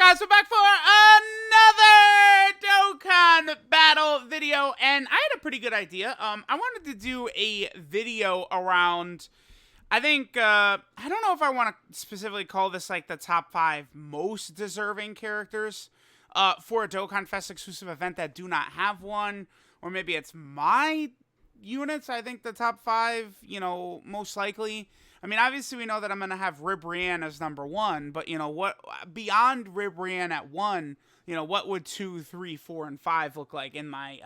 guys, we're back for another Dokkan battle video, and I had a pretty good idea. I wanted to do a video around, I think, I don't know if I want to specifically call this like the top 5 most deserving characters for a Dokkan Fest exclusive event that do not have one, or maybe it's my units. I think the top 5, most likely. I mean, obviously we know that I'm going to have Ribrianne as number 1, but, what beyond Ribrianne at 1, what would 2, 3, 4, and 5 look like in my,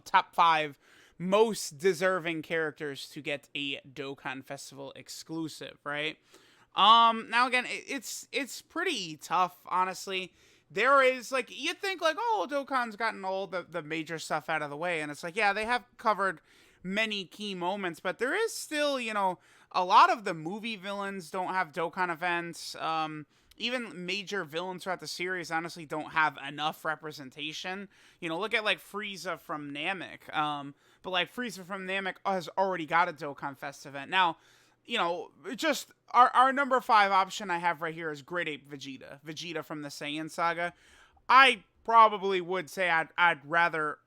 top 5 most deserving characters to get a Dokkan Festival exclusive, right? Now again, it's pretty tough, honestly. There is, like, you think, like, oh, Dokkan's gotten all the major stuff out of the way, and it's like, yeah, they have covered many key moments, but there is still, a lot of the movie villains don't have Dokkan events. Even major villains throughout the series honestly don't have enough representation. Look at like Frieza from Namek. But like Frieza from Namek has already got a Dokkan Fest event. Now, just our number 5 option I have right here is Great Ape Vegeta. Vegeta from the Saiyan saga. I probably would say I'd rather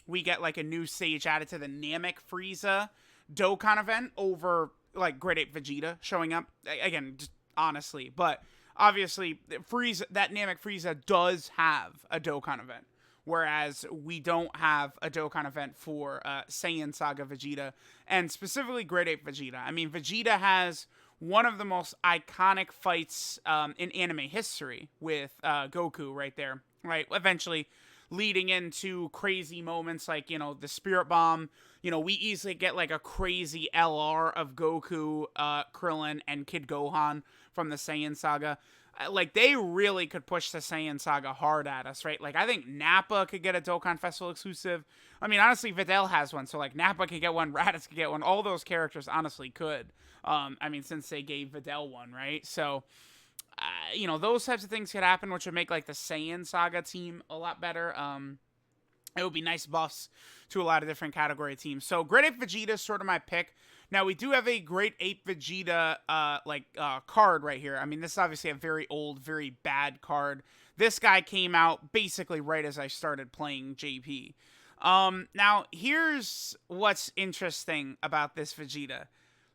we get like a new stage added to the Namek Frieza Dokkan event over like Great Ape Vegeta showing up again, just honestly. But obviously, that Namek Frieza does have a Dokkan event, whereas we don't have a Dokkan event for Saiyan Saga Vegeta, and specifically Great Ape Vegeta. I mean, Vegeta has one of the most iconic fights in anime history with Goku right there, right? Eventually leading into crazy moments like, the Spirit Bomb. We easily get like a crazy LR of Goku, Krillin, and Kid Gohan from the Saiyan saga. Like, they really could push the Saiyan saga hard at us, right? Like, I think Nappa could get a Dokkan Festival exclusive. I mean, honestly, Videl has one, so like Nappa could get one, Raditz could get one. All those characters honestly could. I mean, since they gave Videl one, right? So, those types of things could happen, which would make like the Saiyan saga team a lot better. It would be nice buffs to a lot of different category teams. So Great Ape Vegeta is sort of my pick. Now, we do have a Great Ape Vegeta card right here. I mean, this is obviously a very old, very bad card. This guy came out basically right as I started playing JP. Now, here's what's interesting about this Vegeta.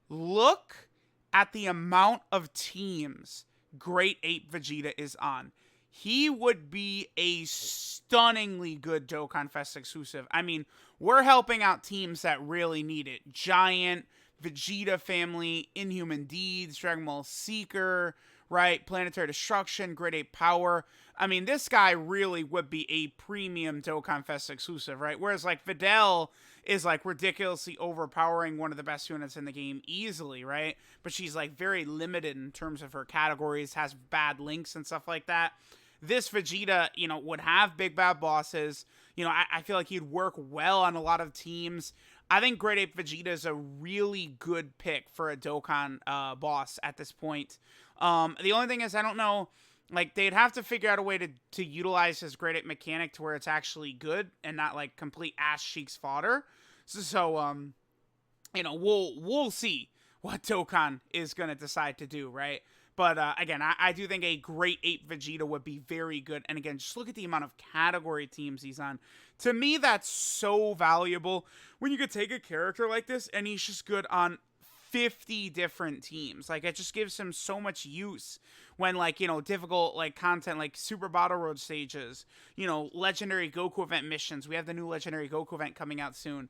Look at the amount of teams Great Ape Vegeta is on. He would be a stunningly good Dokkan Fest exclusive. I mean, we're helping out teams that really need it. Giant, Vegeta Family, Inhuman Deeds, Dragon Ball Seeker, right? Planetary Destruction, Great Ape Power. I mean, this guy really would be a premium Dokkan Fest exclusive, right? Whereas, like, Videl is, like, ridiculously overpowering one of the best units in the game easily, right? But she's, like, very limited in terms of her categories, has bad links and stuff like that. This Vegeta, would have big bad bosses. I feel like he'd work well on a lot of teams. I think Great Ape Vegeta is a really good pick for a Dokkan boss at this point. The only thing is, I don't know, like, they'd have to figure out a way to utilize his Great Ape mechanic to where it's actually good and not, like, complete ass cheeks fodder. So we'll see what Dokkan is going to decide to do, right? But, again, I do think a Great Ape Vegeta would be very good. And, again, just look at the amount of category teams he's on. To me, that's so valuable when you could take a character like this and he's just good on 50 different teams. Like, it just gives him so much use when, like, difficult, like, content, like Super Battle Road stages, Legendary Goku event missions. We have the new Legendary Goku event coming out soon.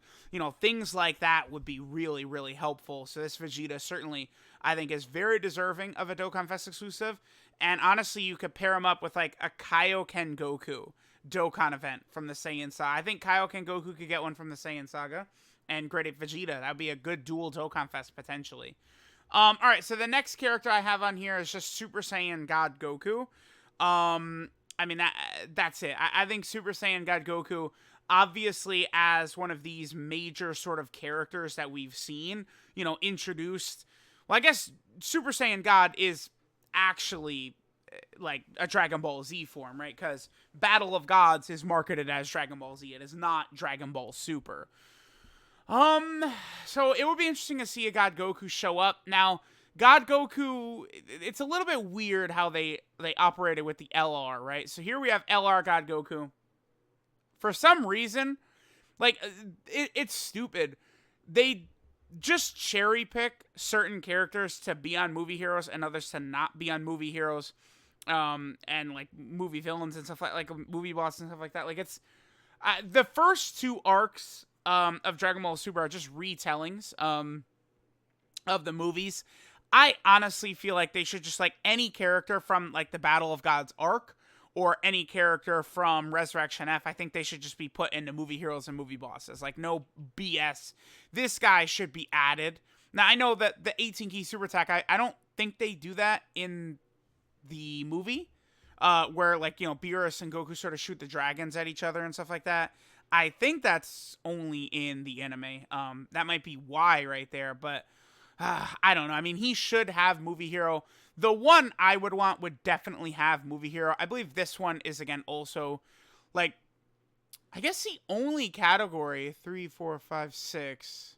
Things like that would be really, really helpful. So this Vegeta certainly, I think, is very deserving of a Dokkan Fest exclusive. And honestly, you could pair him up with, like, a Kaioken Goku Dokkan event from the Saiyan saga. I think Kaioken Goku could get one from the Saiyan saga. And Great Ape Vegeta. That would be a good dual Dokkan Fest, potentially. Alright, so the next character I have on here is just Super Saiyan God Goku. I mean, that's it. I think Super Saiyan God Goku, obviously, as one of these major sort of characters that we've seen, introduced. Well, I guess Super Saiyan God is actually like a Dragon Ball Z form, right? Because Battle of Gods is marketed as Dragon Ball Z. It is not Dragon Ball Super. So it would be interesting to see a God Goku show up. Now, God Goku, it's a little bit weird how they they operated with the LR, right? So here we have LR God Goku. For some reason, like, it's stupid. They just cherry pick certain characters to be on movie heroes and others to not be on movie heroes, and like movie villains and stuff like movie boss and stuff like that. Like, it's the first two arcs of Dragon Ball Super are just retellings of the movies. I honestly feel like they should just, like, any character from like the Battle of Gods arc or any character from Resurrection F, I think they should just be put into movie heroes and movie bosses. Like, no BS. This guy should be added. Now, I know that the 18 key super attack, I don't think they do that in the movie, where, like, you know, Beerus and Goku sort of shoot the dragons at each other and stuff like that. I think that's only in the anime. That might be why right there, but I don't know. I mean, he should have movie hero. The one I would want would definitely have movie hero. I believe this one is, again, also, like, I guess the only category, 3, 4, 5, 6.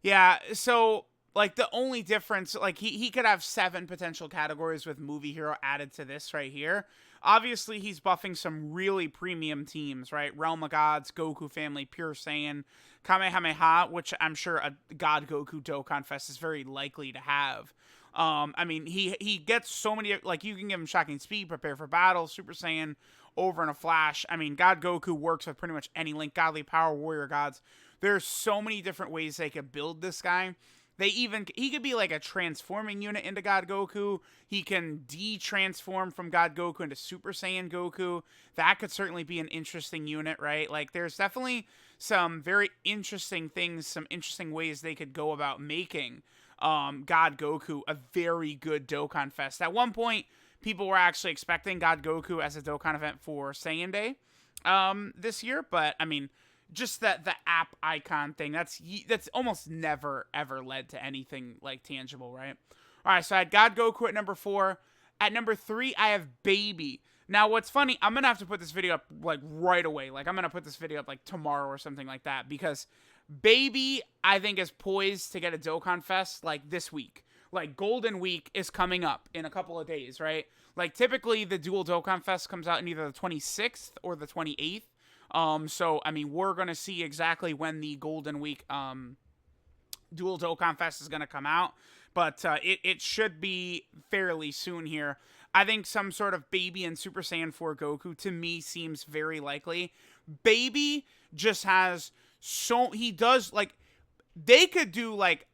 Yeah, so, like, the only difference, like, he could have 7 potential categories with movie hero added to this right here. Obviously, he's buffing some really premium teams, right? Realm of Gods, Goku Family, Pure Saiyan, Kamehameha, which I'm sure a God Goku Dokkan Fest is very likely to have. I mean, he gets so many, like, you can give him Shocking Speed, Prepare for Battle, Super Saiyan, Over in a Flash. I mean, God Goku works with pretty much any link, Godly Power, Warrior Gods. There's so many different ways they could build this guy. He could be like a transforming unit into God Goku. He can de-transform from God Goku into Super Saiyan Goku. That could certainly be an interesting unit, right? Like, there's definitely some very interesting things, some interesting ways they could go about making God Goku a very good Dokkan Fest. At one point, people were actually expecting God Goku as a Dokkan event for Saiyan Day this year, but I mean, just the app icon thing, that's almost never ever led to anything like tangible, right? All right, so I had God Goku at number 4. At number 3, I have Baby. Now, what's funny, I'm gonna have to put this video up like right away. Like, I'm gonna put this video up like tomorrow or something like that, because Baby, I think, is poised to get a Dokkan Fest like this week. Like, Golden Week is coming up in a couple of days, right? Like, typically the dual Dokkan Fest comes out in either the 26th or the 28th. So, I mean, we're going to see exactly when the Golden Week dual Dokkan Fest is going to come out. But it should be fairly soon here. I think some sort of Baby and Super Saiyan 4 Goku, to me, seems very likely. Baby just has he does, like, they could do, like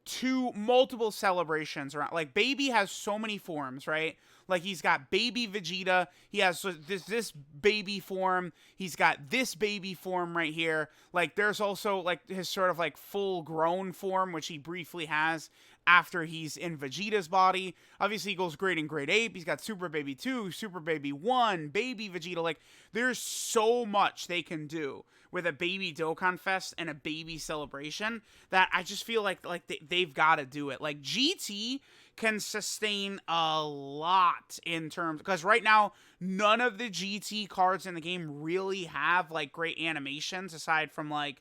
2 multiple celebrations around. Like, Baby has so many forms, right? Like, he's got Baby Vegeta. He has this baby form. He's got this baby form right here. Like, there's also, like, his sort of, like, full-grown form, which he briefly has after he's in Vegeta's body. Obviously, he goes Great and Great Ape. He's got Super Baby 2, Super Baby 1, Baby Vegeta. Like, there's so much they can do with a Baby Dokkan Fest and a Baby celebration that I just feel like they've got to do it. Like, GT can sustain a lot in terms, because right now none of the GT cards in the game really have like great animations aside from like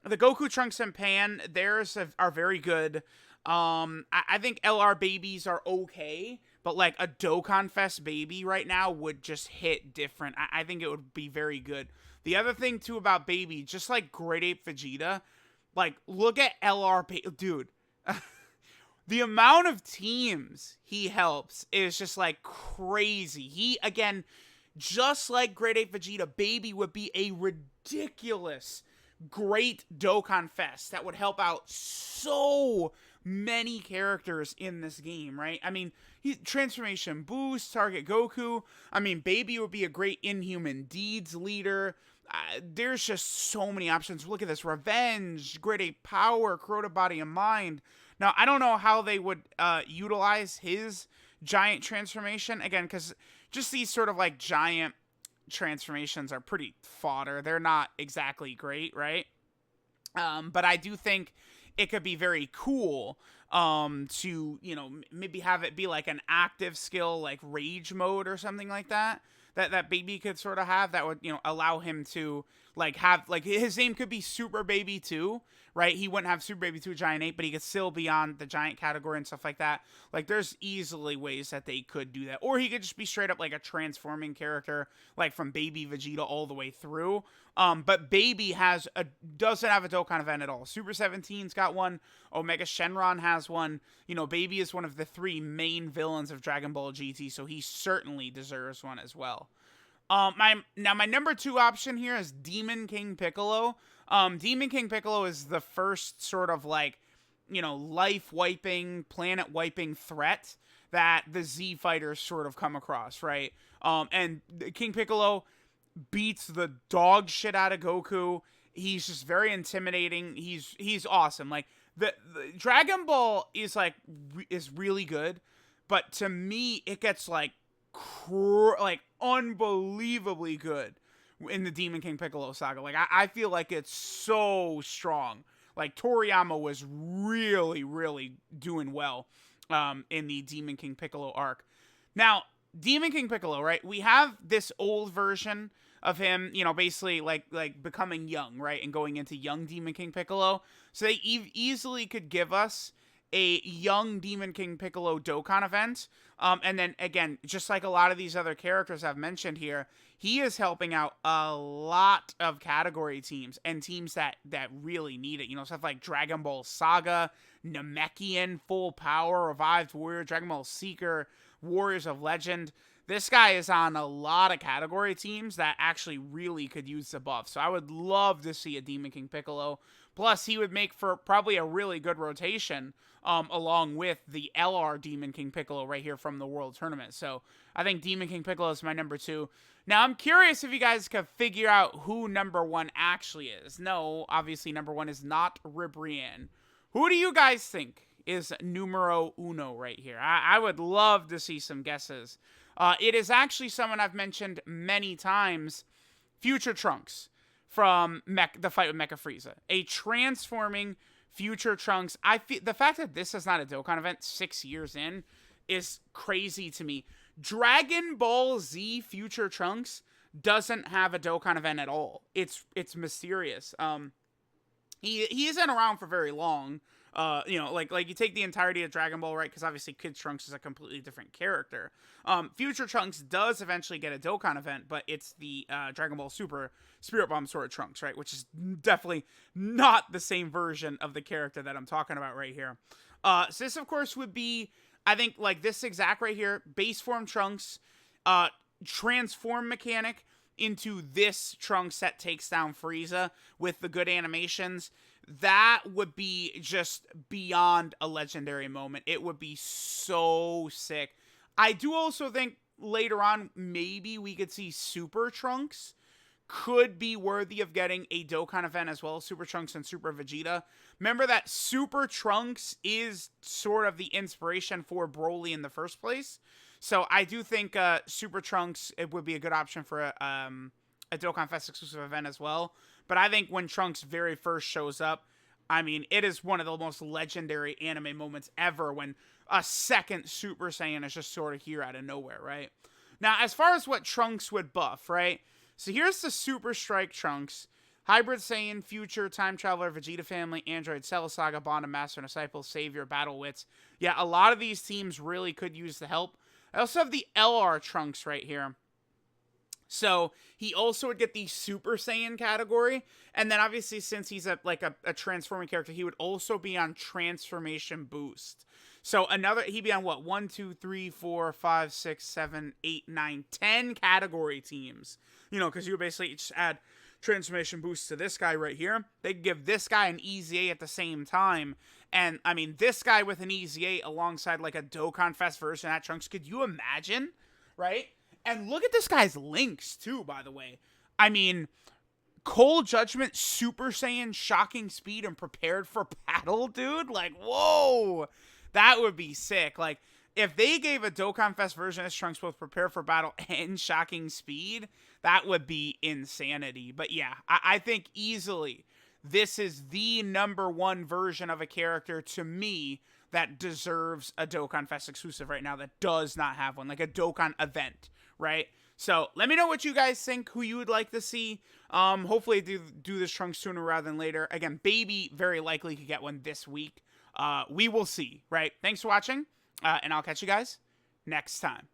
the Goku, Trunks, and Pan. Theirs are very good. I think LR babies are okay, but like a Dokkan Fest baby right now would just hit different. I think it would be very good. The other thing too about Baby, just like Great Ape Vegeta, like, look at LR dude. The amount of teams he helps is just, like, crazy. He, again, just like Great Ape Vegeta, Baby would be a ridiculous, great Dokkan Fest that would help out so many characters in this game, right? I mean, Transformation Boost, Target Goku. I mean, Baby would be a great Inhuman Deeds leader. There's just so many options. Look at this. Revenge, Great Ape Power, Crota Body and Mind. Now, I don't know how they would utilize his giant transformation. Again, because just these sort of, like, giant transformations are pretty fodder. They're not exactly great, right? But I do think it could be very cool to, maybe have it be like an active skill, like rage mode or something like that. That baby could sort of have that would, allow him to like have like his name could be Super Baby 2, right? He wouldn't have Super Baby 2 Giant Ape, but he could still be on the giant category and stuff like that. Like there's easily ways that they could do that. Or he could just be straight up like a transforming character, like from Baby Vegeta all the way through. But Baby doesn't have a Dokkan event at all. Super 17's got one. Omega Shenron has one. Baby is one of the 3 main villains of Dragon Ball GT, so he certainly deserves one as well. My number 2 option here is Demon King Piccolo. Demon King Piccolo is the first sort of like, life-wiping, planet-wiping threat that the Z fighters sort of come across, right? And King Piccolo beats the dog shit out of Goku. He's just very intimidating. He's awesome. Like the Dragon Ball is really good, but to me it gets like unbelievably good in the Demon King Piccolo saga. Like I feel like it's so strong. Like Toriyama was really, really doing well in the Demon King Piccolo arc. Now, Demon King Piccolo, right? We have this old version of him, basically like becoming young, right? And going into young Demon King Piccolo. So they easily could give us a young Demon King Piccolo Dokkan event. And then again, just like a lot of these other characters I've mentioned here, he is helping out a lot of category teams and teams that really need it. Stuff like Dragon Ball Saga, Namekian, Full Power, Revived Warrior, Dragon Ball Seeker, Warriors of Legend. This guy is on a lot of category teams that actually really could use the buff. So I would love to see a Demon King Piccolo. Plus, he would make for probably a really good rotation along with the LR Demon King Piccolo right here from the World Tournament. So I think Demon King Piccolo is my number 2. Now, I'm curious if you guys can figure out who number 1 actually is. No, obviously number 1 is not Ribrianne. Who do you guys think is numero uno right here? I would love to see some guesses. It is actually someone I've mentioned many times, Future Trunks from the fight with Mecha Frieza. A transforming Future Trunks. I feel the fact that this is not a Dokkan event 6 years in is crazy to me. Dragon Ball Z Future Trunks doesn't have a Dokkan event at all. It's mysterious. He isn't around for very long. Like you take the entirety of Dragon Ball, right? Because obviously Kid Trunks is a completely different character. Future Trunks does eventually get a Dokkan event, but it's the Dragon Ball Super Spirit Bomb Sword Trunks, right? Which is definitely not the same version of the character that I'm talking about right here. So this, of course, would be, I think, like this exact right here, base form Trunks, transform mechanic into this Trunks that takes down Frieza with the good animations. That would be just beyond a legendary moment. It would be so sick. I do also think later on, maybe we could see Super Trunks could be worthy of getting a Dokkan event as well. Super Trunks and Super Vegeta. Remember that Super Trunks is sort of the inspiration for Broly in the first place. So I do think Super Trunks, it would be a good option for a Dokkan Fest exclusive event as well. But I think when Trunks very first shows up, I mean, it is one of the most legendary anime moments ever when a second Super Saiyan is just sort of here out of nowhere, right? Now, as far as what Trunks would buff, right? So here's the Super Strike Trunks. Hybrid Saiyan, Future, Time Traveler, Vegeta Family, Android, Cell Saga, Bond, Master, Disciple, Savior, Battle Wits. Yeah, a lot of these teams really could use the help. I also have the LR Trunks right here. So he also would get the Super Saiyan category. And then obviously since he's a transforming character, he would also be on Transformation Boost. So he'd be on what? 1, 2, 3, 4, 5, 6, 7, 8, 9, 10 category teams. Because you would basically just add Transformation Boost to this guy right here. They could give this guy an Easy A at the same time. And, I mean, this guy with an Easy A alongside, like, a Dokkan Fest version of that Trunks. Could you imagine? Right? And look at this guy's links, too, by the way. I mean, Cold Judgment, Super Saiyan, Shocking Speed, and Prepared for Battle, dude. Like, whoa. That would be sick. Like, if they gave a Dokkan Fest version of this Trunks both Prepared for Battle and Shocking Speed, that would be insanity. But yeah, I think easily this is the number 1 version of a character to me that deserves a Dokkan Fest exclusive right now that does not have one, like a Dokkan event, right? So let me know what you guys think, who you would like to see. Hopefully do this Trunks sooner rather than later. Again, Baby very likely could get one this week. We will see, right? Thanks for watching, and I'll catch you guys next time.